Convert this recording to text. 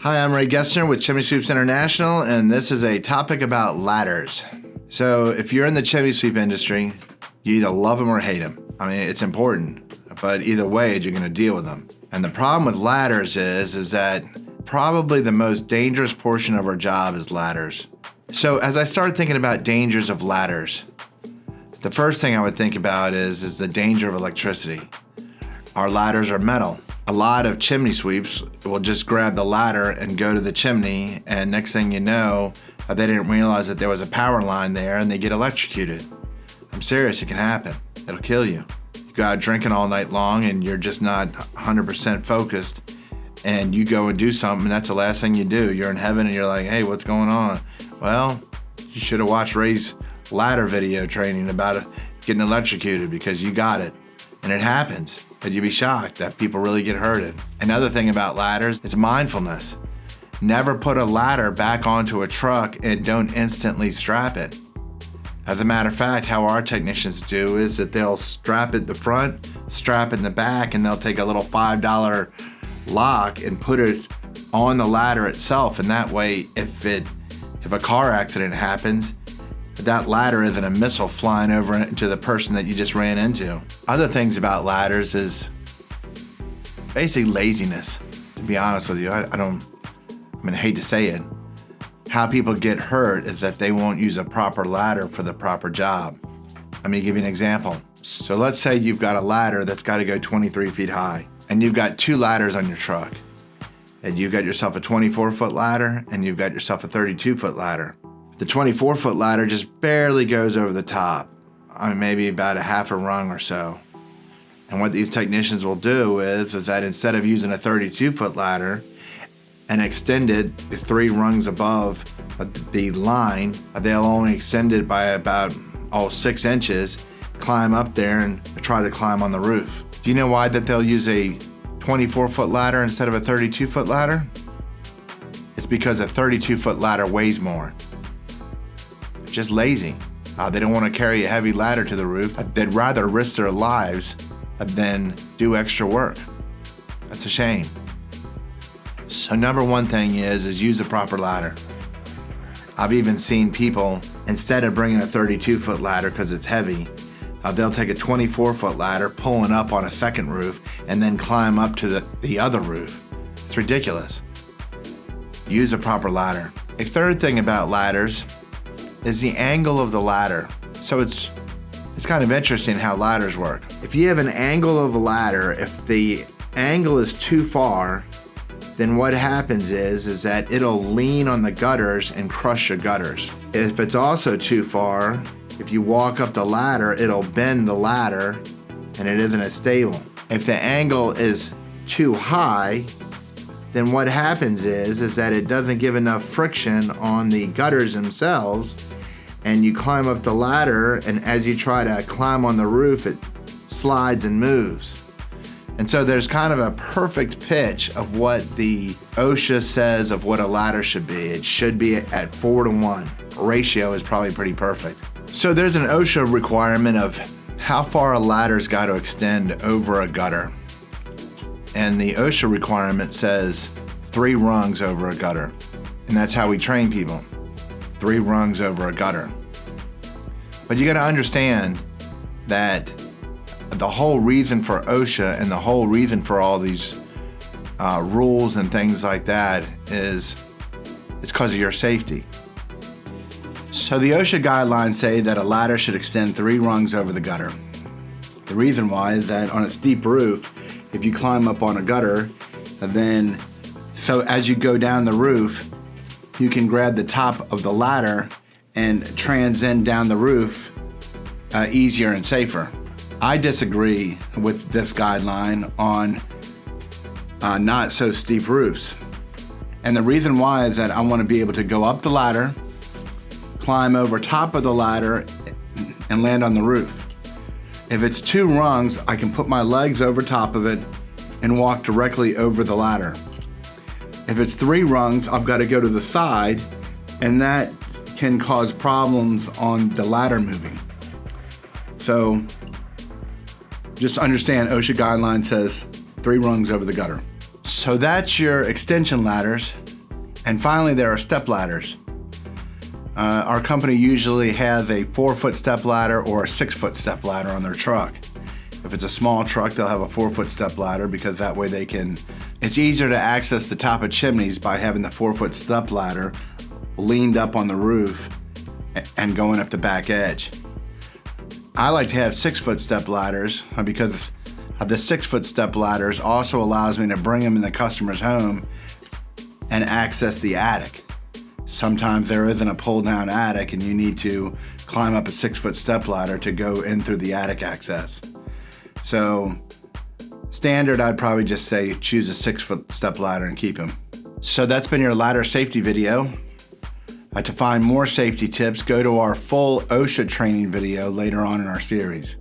Hi, I'm Ray Gessner with Chimney Sweeps International, and this is a topic about ladders. So if you're in the chimney sweep industry, you either love them or hate them. I mean, it's important, but either way, you're going to deal with them. And the problem with ladders is that probably the most dangerous portion of our job is ladders. So as I started thinking about dangers of ladders, the first thing I would think about is the danger of electricity. Our ladders are metal. A lot of chimney sweeps will just grab the ladder and go to the chimney, and next thing you know, they didn't realize that there was a power line there and they get electrocuted. I'm serious, it can happen. It'll kill you. You go out drinking all night long and you're just not 100% focused, and you go and do something and that's the last thing you do. You're in heaven and you're like, hey, what's going on? Well, you should have watched Ray's ladder video training about getting electrocuted, because you got it. And it happens, but you'd be shocked that people really get hurted. Another thing about ladders is mindfulness. Never put a ladder back onto a truck and don't instantly strap it. As a matter of fact, how our technicians do is that they'll strap it the front, strap it in the back, and they'll take a little $5 lock and put it on the ladder itself. And that way, if a car accident happens, that ladder isn't a missile flying over into the person that you just ran into. Other things about ladders is basically laziness, to be honest with you. I hate to say it. How people get hurt is that they won't use a proper ladder for the proper job. Let me give you an example. So let's say you've got a ladder that's got to go 23 feet high, and you've got two ladders on your truck. And you've got yourself a 24-foot ladder, and you've got yourself a 32-foot ladder. The 24-foot ladder just barely goes over the top. Maybe about a half a rung or so. And what these technicians will do is that instead of using a 32-foot ladder and extend it 3 rungs above the line, they'll only extend it by about 6 inches, climb up there and try to climb on the roof. Do you know why that they'll use a 24-foot ladder instead of a 32-foot ladder? It's because a 32-foot ladder weighs more. Just lazy. They don't want to carry a heavy ladder to the roof. They'd rather risk their lives than do extra work. That's a shame. So number one thing is use a proper ladder. I've even seen people, instead of bringing a 32-foot ladder because it's heavy, they'll take a 24-foot ladder, pulling up on a second roof, and then climb up to the other roof. It's ridiculous. Use a proper ladder. A third thing about ladders is the angle of the ladder. So it's kind of interesting how ladders work. If you have an angle of a ladder, if the angle is too far, then what happens is that it'll lean on the gutters and crush your gutters. If it's also too far, if you walk up the ladder, it'll bend the ladder and it isn't as stable. If the angle is too high, then what happens is that it doesn't give enough friction on the gutters themselves, and you climb up the ladder, and as you try to climb on the roof, it slides and moves. And so there's kind of a perfect pitch of what the OSHA says of what a ladder should be. It should be at 4-to-1. Ratio is probably pretty perfect. So there's an OSHA requirement of how far a ladder's got to extend over a gutter. And the OSHA requirement says 3 rungs over a gutter. And that's how we train people. 3 rungs over a gutter. But you got to understand that the whole reason for OSHA and the whole reason for all these rules and things like that is it's because of your safety. So the OSHA guidelines say that a ladder should extend 3 rungs over the gutter. The reason why is that on a steep roof, if you climb up on a gutter, so as you go down the roof, you can grab the top of the ladder and transcend down the roof easier and safer. I disagree with this guideline on not so steep roofs. And the reason why is that I want to be able to go up the ladder, climb over top of the ladder, and land on the roof. If it's 2 rungs, I can put my legs over top of it and walk directly over the ladder. If it's 3 rungs, I've got to go to the side, and that can cause problems on the ladder moving. So just understand OSHA guideline says 3 rungs over the gutter. So that's your extension ladders. And finally, there are step ladders. Our company usually has a 4-foot step ladder or a 6-foot step ladder on their truck. If it's a small truck, they'll have a 4-foot step ladder because that way it's easier to access the top of chimneys by having the 4-foot step ladder leaned up on the roof and going up the back edge. I like to have 6-foot step ladders because the 6-foot step ladders also allows me to bring them in the customer's home and access the attic. Sometimes there isn't a pull-down attic and you need to climb up a 6-foot step ladder to go in through the attic access. So standard, I'd probably just say choose a 6-foot step ladder and keep them. So that's been your ladder safety video. To find more safety tips, go to our full OSHA training video later on in our series.